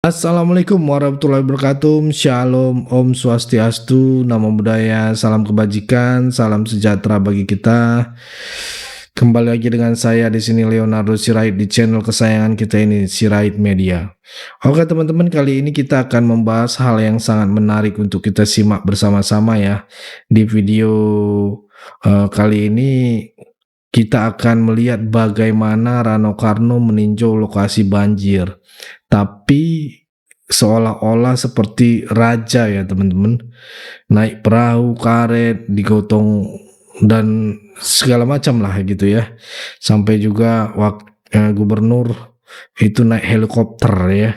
Assalamualaikum warahmatullahi wabarakatuh. Shalom, Om Swastiastu, Namo Buddhaya, salam kebajikan, salam sejahtera bagi kita. Kembali lagi dengan saya di sini Leonardo Sirait di channel kesayangan kita ini, Sirait Media. Oke teman-teman, kali ini kita akan membahas hal yang sangat menarik untuk kita simak bersama-sama ya. Di video kali ini kita akan melihat bagaimana Rano Karno meninjau lokasi banjir. Tapi seolah-olah seperti raja ya teman-teman, naik perahu karet, digotong dan segala macam lah gitu ya. Sampai juga gubernur itu naik helikopter ya,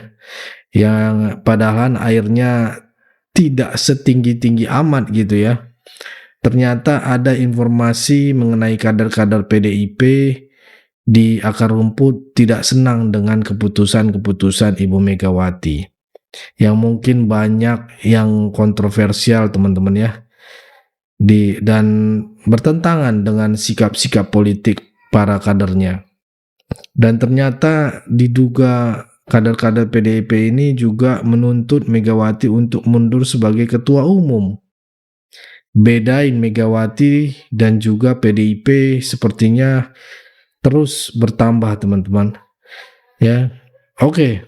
yang padahal airnya tidak setinggi-tinggi amat gitu ya. Ternyata ada informasi mengenai kader-kader PDIP di akar rumput tidak senang dengan keputusan-keputusan Ibu Megawati, yang mungkin banyak yang kontroversial teman-teman ya, dan bertentangan dengan sikap-sikap politik para kadernya. Dan ternyata diduga kader-kader PDIP ini juga menuntut Megawati untuk mundur sebagai ketua umum. Bedain Megawati dan juga PDIP sepertinya terus bertambah teman-teman ya. Oke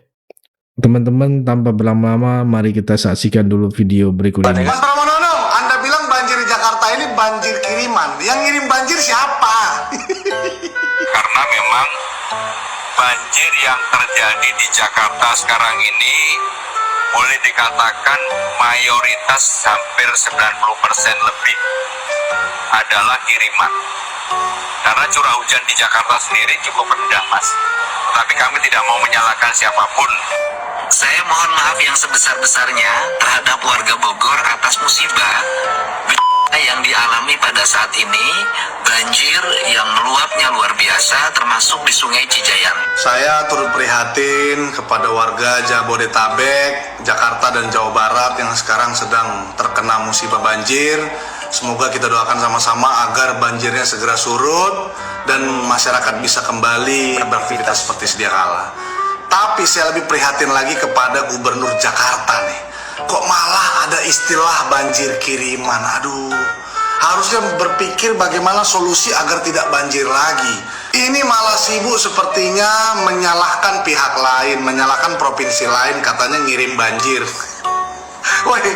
teman-teman, tanpa berlama-lama mari kita saksikan dulu video berikut ini. Mas Pramono, Anda bilang banjir di Jakarta ini banjir kiriman. Yang ngirim banjir siapa? Karena memang banjir yang terjadi di Jakarta sekarang ini boleh dikatakan mayoritas hampir 90% lebih adalah kiriman. Karena curah hujan di Jakarta sendiri cukup rendah, Mas. Tapi kami tidak mau menyalahkan siapapun. Saya mohon maaf yang sebesar-besarnya terhadap warga Bogor atas musibah yang dialami pada saat ini, banjir yang meluapnya luar biasa termasuk di Sungai Cijayan. Saya turut prihatin kepada warga Jabodetabek, Jakarta dan Jawa Barat yang sekarang sedang terkena musibah banjir. Semoga kita doakan sama-sama agar banjirnya segera surut dan masyarakat bisa kembali beraktivitas seperti sedia kala. Tapi saya lebih prihatin lagi kepada Gubernur Jakarta nih. Kok malah ada istilah banjir kiriman? Aduh, harusnya berpikir bagaimana solusi agar tidak banjir lagi. Ini malah sibuk sepertinya menyalahkan pihak lain, menyalahkan provinsi lain, katanya ngirim banjir. Woi,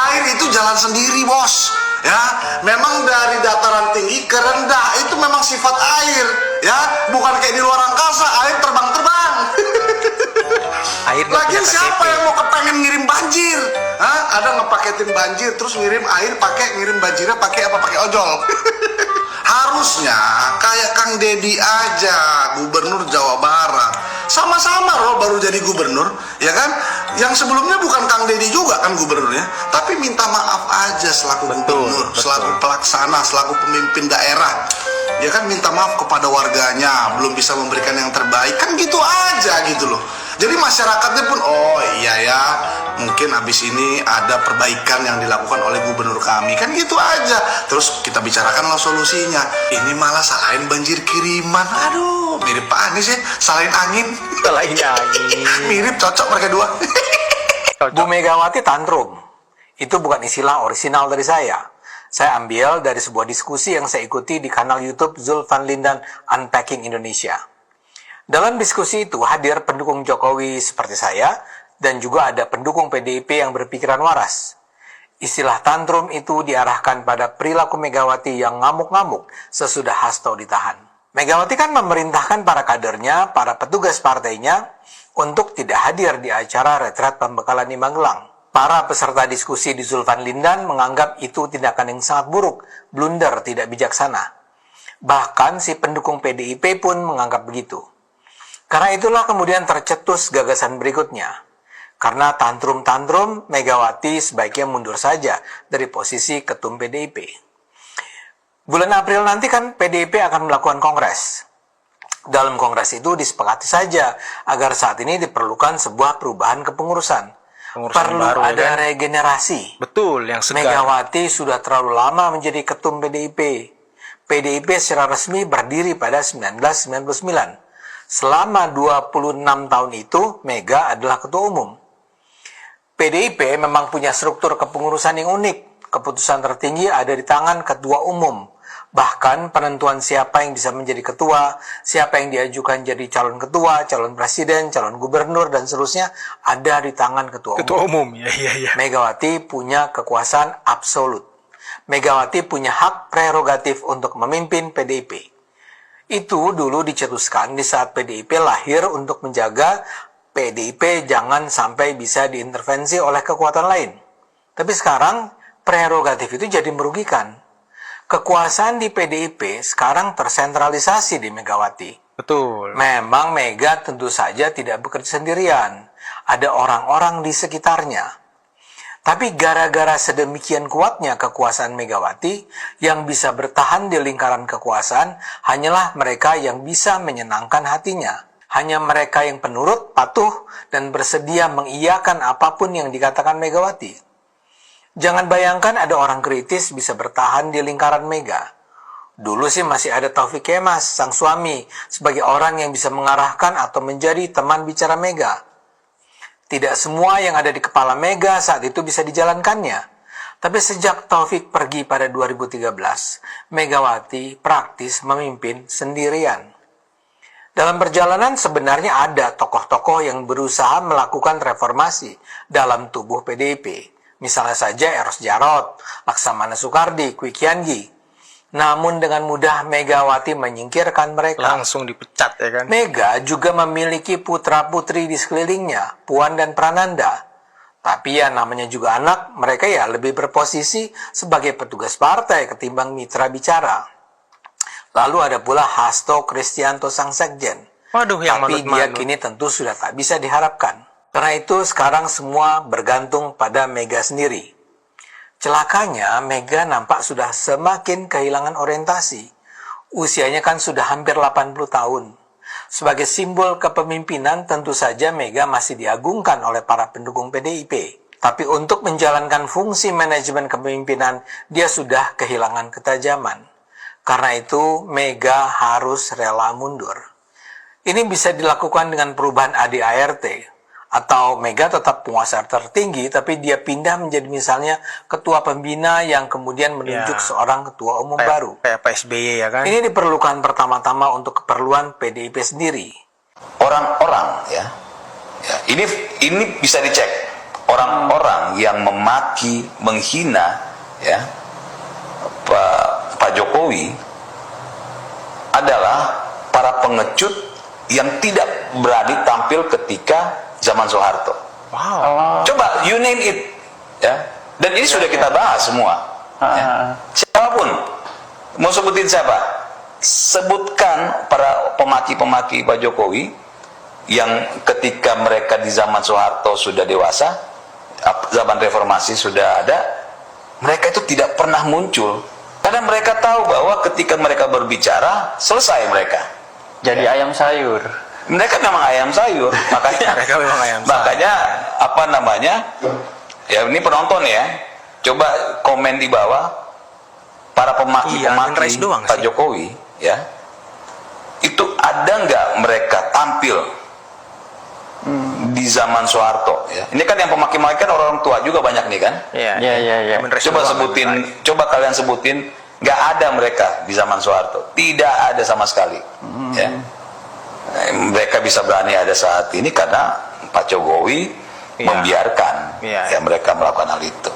air itu jalan sendiri bos. Ya, memang dari dataran tinggi ke rendah itu memang sifat air. Ya, bukan kayak di luar angkasa, air terbang-terbang. Lagian siapa yang mau kepengen ngirim banjir? Hah? Ada ngepaketin banjir terus ngirim air ngirim banjirnya pakai apa? Pakai ojol. Harusnya kayak Kang Deddy aja, Gubernur Jawa Barat. Sama-sama loh baru jadi gubernur, ya kan? Yang sebelumnya bukan Kang Deddy juga kan gubernurnya, tapi minta maaf aja selaku gubernur, selaku pelaksana, selaku pemimpin daerah. Ya kan, minta maaf kepada warganya, belum bisa memberikan yang terbaik, kan gitu aja gitu loh. Jadi masyarakatnya pun, oh iya ya, mungkin habis ini ada perbaikan yang dilakukan oleh gubernur kami, kan gitu aja. Terus kita bicarakanlah solusinya. Ini malah salahin banjir kiriman. Aduh, mirip Pak Anies ya, salahin angin. Salahin angin. Mirip, cocok mereka dua. Bu Megawati tantrum. Itu bukan istilah orisinal dari saya. Saya ambil dari sebuah diskusi yang saya ikuti di kanal YouTube Zulfan Lindan Unpacking Indonesia. Dalam diskusi itu hadir pendukung Jokowi seperti saya, dan juga ada pendukung PDIP yang berpikiran waras. Istilah tantrum itu diarahkan pada perilaku Megawati yang ngamuk-ngamuk sesudah Hasto ditahan. Megawati kan memerintahkan para kadernya, para petugas partainya, untuk tidak hadir di acara retret pembekalan di Magelang. Para peserta diskusi di Zulfan Lindan menganggap itu tindakan yang sangat buruk, blunder, tidak bijaksana. Bahkan si pendukung PDIP pun menganggap begitu. Karena itulah kemudian tercetus gagasan berikutnya. Karena tantrum-tantrum, Megawati sebaiknya mundur saja dari posisi ketum PDIP. Bulan April nanti kan PDIP akan melakukan kongres. Dalam kongres itu disepakati saja agar saat ini diperlukan sebuah perubahan kepengurusan. Perlu baru, ada kan? Regenerasi. Betul, yang segar. Megawati sudah terlalu lama menjadi ketum PDIP. PDIP secara resmi berdiri pada 1999. Selama 26 tahun itu, Mega adalah ketua umum. PDIP memang punya struktur kepengurusan yang unik. Keputusan tertinggi ada di tangan ketua umum. Bahkan penentuan siapa yang bisa menjadi ketua, siapa yang diajukan jadi calon ketua, calon presiden, calon gubernur, dan seterusnya ada di tangan ketua umum. Ya. Megawati punya kekuasaan absolut. Megawati punya hak prerogatif untuk memimpin PDIP. Itu dulu dicetuskan di saat PDIP lahir untuk menjaga PDIP jangan sampai bisa diintervensi oleh kekuatan lain. Tapi sekarang prerogatif itu jadi merugikan. Kekuasaan di PDIP sekarang tersentralisasi di Megawati. Betul. Memang Mega tentu saja tidak bekerja sendirian. Ada orang-orang di sekitarnya. Tapi gara-gara sedemikian kuatnya kekuasaan Megawati, yang bisa bertahan di lingkaran kekuasaan hanyalah mereka yang bisa menyenangkan hatinya. Hanya mereka yang penurut, patuh, dan bersedia mengiyakan apapun yang dikatakan Megawati. Jangan bayangkan ada orang kritis bisa bertahan di lingkaran Mega. Dulu sih masih ada Taufik Kemas, sang suami, sebagai orang yang bisa mengarahkan atau menjadi teman bicara Mega. Tidak semua yang ada di kepala Mega saat itu bisa dijalankannya. Tapi sejak Taufik pergi pada 2013, Megawati praktis memimpin sendirian. Dalam perjalanan sebenarnya ada tokoh-tokoh yang berusaha melakukan reformasi dalam tubuh PDIP. Misalnya saja Eros Jarot, Laksamana Soekardi, Kwi Kian-gi. Namun dengan mudah Megawati menyingkirkan mereka. Langsung dipecat ya kan. Mega juga memiliki putra-putri di sekelilingnya, Puan dan Prananda. Tapi ya namanya juga anak, mereka ya lebih berposisi sebagai petugas partai ketimbang mitra bicara. Lalu ada pula Hasto Kristianto sang sekjen. Waduh, yang Tapi dia manut-manut. kini tentu sudah tak bisa diharapkan. Karena itu sekarang semua bergantung pada Mega sendiri. Celakanya Mega nampak sudah semakin kehilangan orientasi. Usianya kan sudah hampir 80 tahun. Sebagai simbol kepemimpinan tentu saja Mega masih diagungkan oleh para pendukung PDIP. Tapi untuk menjalankan fungsi manajemen kepemimpinan, dia sudah kehilangan ketajaman. Karena itu, Mega harus rela mundur. Ini bisa dilakukan dengan perubahan ADART, atau Mega tetap penguasa tertinggi, tapi dia pindah menjadi misalnya ketua pembina yang kemudian menunjuk seorang ketua umum baru. Kayak Pak SBY ya kan. Ini diperlukan pertama-tama untuk keperluan PDIP sendiri. Orang-orang ya ini bisa dicek. Orang-orang yang memaki, menghina ya Pak Jokowi adalah para pengecut yang tidak berani tampil ketika zaman Soeharto. Wow. Coba you name it ya. Dan ini sudah kita bahas semua. Ya. Siapapun mau sebutin siapa? Sebutkan para pemaki-pemaki Pak Jokowi yang ketika mereka di zaman Soeharto sudah dewasa, zaman reformasi sudah ada, mereka itu tidak pernah muncul. Karena mereka tahu bahwa ketika mereka berbicara, selesai mereka. Jadi ayam sayur. Mereka memang ayam sayur, makanya Mereka memang ayam sayur. makanya apa namanya? Ya ini penonton ya. Coba komen di bawah para Amin Rais pemaki-pemaki doang Pak sih. Jokowi ya. Itu ada nggak mereka tampil di zaman Soeharto ya. Ini kan yang pemaki-pemaki kan orang tua juga banyak nih kan. Iya. Iya. Amin Rais Coba doang, sebutin, Amin Rais. coba kalian sebutin, nggak ada mereka di zaman Soeharto, tidak ada sama sekali. Ya. Mereka bisa berani ada saat ini karena Pak Jokowi membiarkan ya mereka melakukan hal itu.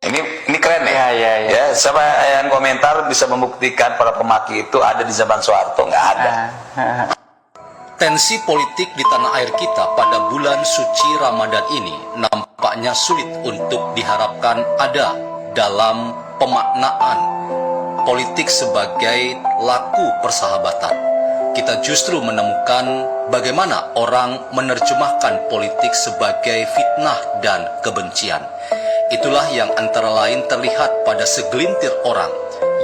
Ini keren ya. Ya, siapa yang komentar bisa membuktikan para pemaki itu ada di zaman Soeharto? Nggak ada. Tensi politik di tanah air kita pada bulan suci Ramadan ini nampaknya sulit untuk diharapkan ada dalam pemaknaan politik sebagai laku persahabatan. Kita justru menemukan bagaimana orang menerjemahkan politik sebagai fitnah dan kebencian. Itulah yang antara lain terlihat pada segelintir orang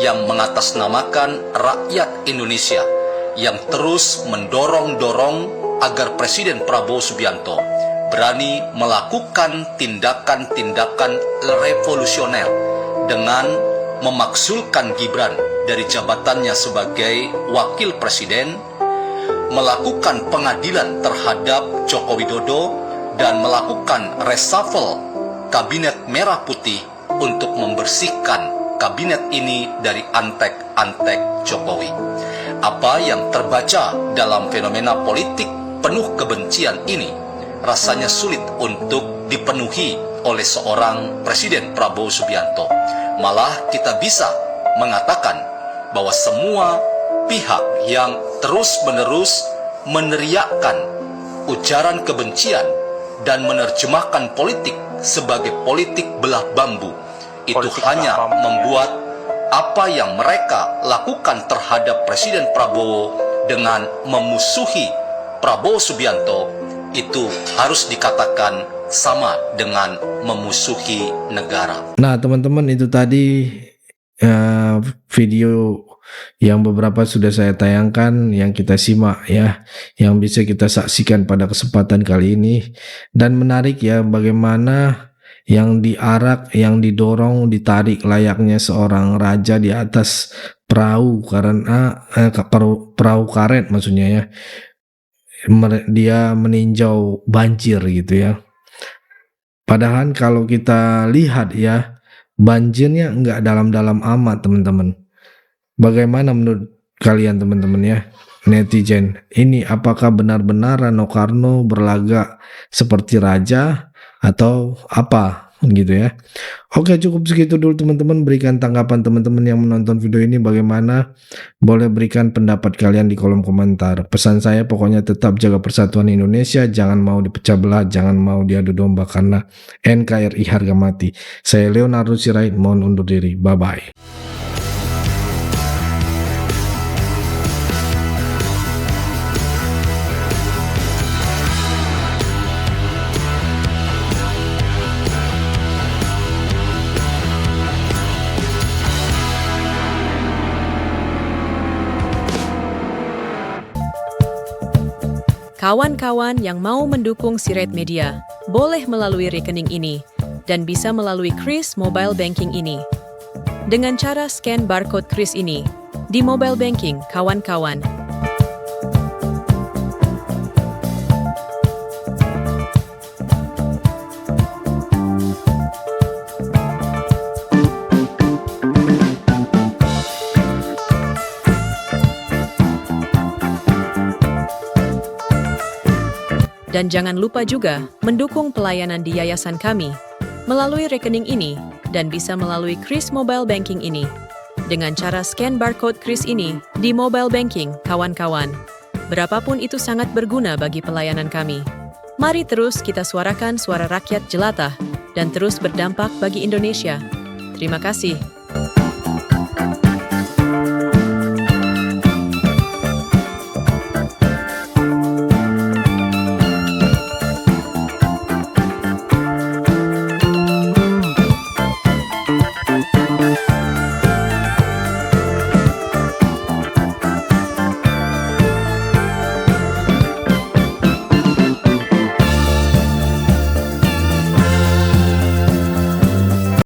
yang mengatasnamakan rakyat Indonesia yang terus mendorong-dorong agar Presiden Prabowo Subianto berani melakukan tindakan-tindakan revolusioner dengan memaksulkan Gibran dari jabatannya sebagai wakil presiden, melakukan pengadilan terhadap Joko Widodo, dan melakukan reshuffle Kabinet Merah Putih untuk membersihkan kabinet ini dari antek-antek Jokowi. Apa yang terbaca dalam fenomena politik penuh kebencian ini rasanya sulit untuk dipenuhi oleh seorang Presiden Prabowo Subianto. Malah kita bisa mengatakan bahwa semua pihak yang terus-menerus meneriakkan ujaran kebencian dan menerjemahkan politik sebagai politik belah bambu itu Politik hanya belah bambu, membuat apa yang mereka lakukan terhadap Presiden Prabowo dengan memusuhi Prabowo Subianto itu harus dikatakan sama dengan memusuhi negara. Nah, teman-teman, itu tadi video yang beberapa sudah saya tayangkan, yang kita simak ya, yang bisa kita saksikan pada kesempatan kali ini. Dan menarik ya, bagaimana yang diarak, yang didorong, ditarik layaknya seorang raja di atas perahu karena perahu karet maksudnya ya. Dia meninjau banjir gitu ya. Padahal kalau kita lihat ya, banjirnya nggak dalam-dalam amat, teman-teman. Bagaimana menurut kalian, teman-teman ya, netizen? Ini apakah benar-benar Rano Karno berlagak seperti raja atau apa gitu ya? Oke, cukup segitu dulu teman-teman. Berikan tanggapan teman-teman yang menonton video ini bagaimana. Boleh berikan pendapat kalian di kolom komentar. Pesan saya pokoknya tetap jaga persatuan Indonesia. Jangan mau dipecah belah, jangan mau diadu domba karena NKRI harga mati. Saya Leonardo Sirait, mohon undur diri. Bye-bye. Kawan-kawan yang mau mendukung Sirait Media, boleh melalui rekening ini, dan bisa melalui Kris Mobile Banking ini. Dengan cara scan barcode Kris ini, di mobile banking, kawan-kawan. Dan jangan lupa juga mendukung pelayanan di yayasan kami melalui rekening ini dan bisa melalui Kris Mobile Banking ini. Dengan cara scan barcode Kris ini di mobile banking, kawan-kawan. Berapapun itu sangat berguna bagi pelayanan kami. Mari terus kita suarakan suara rakyat jelata dan terus berdampak bagi Indonesia. Terima kasih.